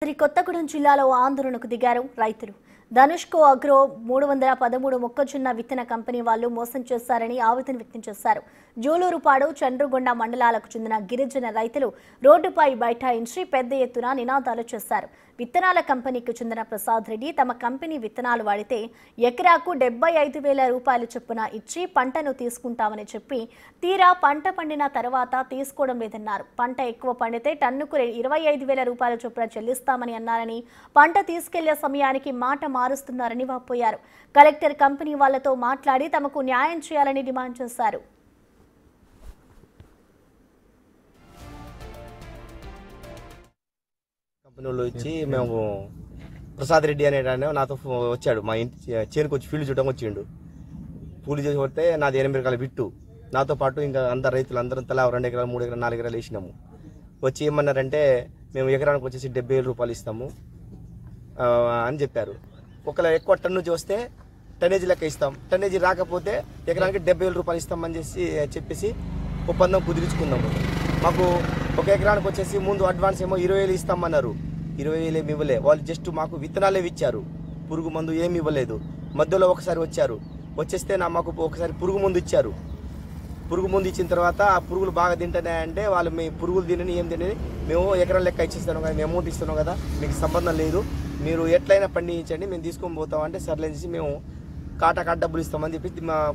కొత్తగూడెం జిల్లాలో ఆందోళనకు దిగారు రైతులు. ధనుష్కో అగ్రో 313 మొక్కజొన్న విత్తన కంపెనీ వాళ్ళు మోసం చేశారని ఆవేదన వ్యక్తం చేశారు. జూలూరుపాడు, చండ్రుగొండ మండలాలకు చెందిన గిరిజన రైతులు రోడ్డుపై బైఠాయించి పెద్ద ఎత్తున నినాదాలు చేశారు. విత్తనాల కంపెనీకి చెందిన ప్రసాద్ రెడ్డి తమ కంపెనీ విత్తనాలు వాడితే ఎకరాకు 75,000 రూపాయలు చొప్పున ఇచ్చి పంటను తీసుకుంటామని చెప్పి తీరా పంట పండిన తర్వాత తీసుకోవడం లేదన్నారు. పంట ఎక్కువ పండితే టన్నుకు 25,000 రూపాయల చొప్పున చెల్లిస్తామని అన్నారని, పంట తీసుకెళ్లే సమయానికి మాట మారుస్తున్నారని వాపోయారు. కలెక్టర్ కంపెనీ వాళ్లతో మాట్లాడి తమకు న్యాయం చేయాలని డిమాండ్ చేశారు. కంపెనీలో వచ్చి మేము ప్రసాద్ రెడ్డి అనేటానే నాతో వచ్చాడు. మా ఇంటి చేనుకు వచ్చి ఫీల్డ్ చూడడం వచ్చిండు. పూలు చేసి కొడితే నాది 8 ఎకరాల బిట్టు, నాతో పాటు ఇంకా అందరు రైతులు అందరం తలా 2 ఎకరాలు 3 ఎకరాలు 4 ఎకరాలు వేసినాము. వచ్చి ఏమన్నారంటే మేము ఎకరానికి వచ్చేసి 70,000 రూపాయలు ఇస్తాము అని చెప్పారు. ఒకవేళ ఎక్కువ టన్ను వస్తే టన్నేజీ లెక్క ఇస్తాం, టన్నేజీ రాకపోతే ఎకరానికి 70,000 రూపాయలు ఇస్తామని చెప్పేసి ఒప్పందం కుదిరించుకున్నాము. మాకు ఒక ఎకరానికి వచ్చేసి ముందు అడ్వాన్స్ ఏమో 20,000 ఇస్తామన్నారు. 20,000 ఏమి ఇవ్వలే. వాళ్ళు జస్ట్ మాకు విత్తనాలే ఇచ్చారు, పురుగు మందు ఏమి ఇవ్వలేదు. మధ్యలో ఒకసారి వచ్చారు, వచ్చేస్తే మాకు ఒకసారి పురుగు మందు ఇచ్చారు. పురుగు మందు ఇచ్చిన తర్వాత ఆ పురుగులు బాగా తింటున్నాయంటే వాళ్ళు మీ పురుగులు తినని ఏం తినని మేము ఎకరం లెక్క ఇచ్చిస్తాను కదా, మేము అమౌంట్ ఇస్తున్నాం కదా, మీకు సంబంధం లేదు, మీరు ఎట్లయినా పండించండి, మేము తీసుకొని పోతాం అంటే సర్లే చేసి మేము కాటా డబ్బులు ఇస్తామని చెప్పి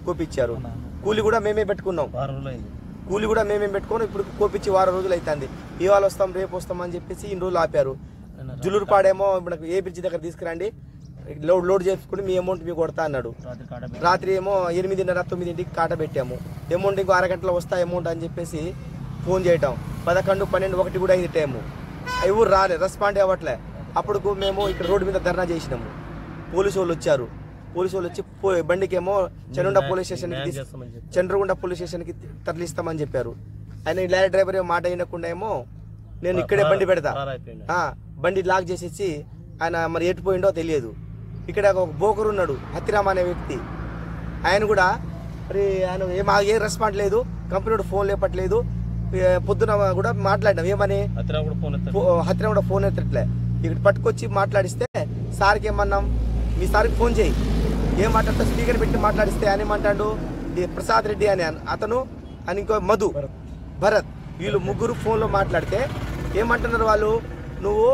కోపిచ్చారు. కూలి కూడా మేమే పెట్టుకున్నాం, కూలి కూడా మేమే పెట్టుకుని ఇప్పుడు కోపించి 10 రోజులు అవుతుంది. ఇవాళ వస్తాం రేపు వస్తామని చెప్పేసి ఇన్ని రోజులు ఆపారు. జులూరుపాడేమో ఇప్పుడు ఏ బ్రిడ్జ్ దగ్గర తీసుకురండి, లోడ్ చేసుకుని మీ అమౌంట్ మీకు కొడతా అన్నాడు. రాత్రి ఏమో 8:30 9ంటికి కాట పెట్టాము. అమౌంట్ ఇంకో అరగంటలో వస్తా అమౌంట్ అని చెప్పేసి ఫోన్ చేయటం 11 12 1 కూడా అయింది టైము. ఎవరు రాలే, రెస్పాండ్ అవ్వట్లే. అప్పుడు మేము ఇక్కడ రోడ్డు మీద ధర్నా చేసినాము. పోలీసు వాళ్ళు వచ్చారు. పోలీసు వాళ్ళు వచ్చి బండికేమో చంద్రగుండ పోలీస్ స్టేషన్కి తరలిస్తామని చెప్పారు. ఆయన లారీ డ్రైవర్ మాట అయినకుండా ఏమో నేను ఇక్కడే బండి పెడతా, బండి లాక్ చేసేసి ఆయన మరి ఎటుపోయిండో తెలియదు. ఇక్కడ ఒక బోకరు ఉన్నాడు, హత్తిరామ అనే వ్యక్తి, ఆయన కూడా మరి ఆయన ఏ రెస్పాండ్ లేదు, కంపెనీ ఫోన్ లేపట్లేదు. పొద్దున కూడా మాట్లాడినాం, ఏమని హత్తిరామ కూడా ఫోన్ ఎత్తట్లే. ఇక్కడ పట్టుకొచ్చి మాట్లాడిస్తే సార్కి ఏమన్నాం, మీ సార్కి ఫోన్ చేయి, ఏం మాట్లాడితే స్పీకర్ పెట్టి మాట్లాడిస్తే ఆయన ఏమంటాడు, ప్రసాద్ రెడ్డి అని అతను అని ఇంకో మధు భరత్, వీళ్ళు ముగ్గురు ఫోన్లో మాట్లాడితే ఏమంటున్నారు వాళ్ళు, నువ్వు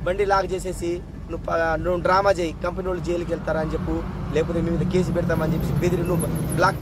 బండి లాక్ చేసేసి నువ్వు డ్రామా చేయి, కంపెనీ వాళ్ళు జైలుకి వెళ్తారా అని చెప్పు, లేకపోతే మీ మీద కేసు పెడతామని చెప్పి బెదిరి నువ్వు బ్లాక్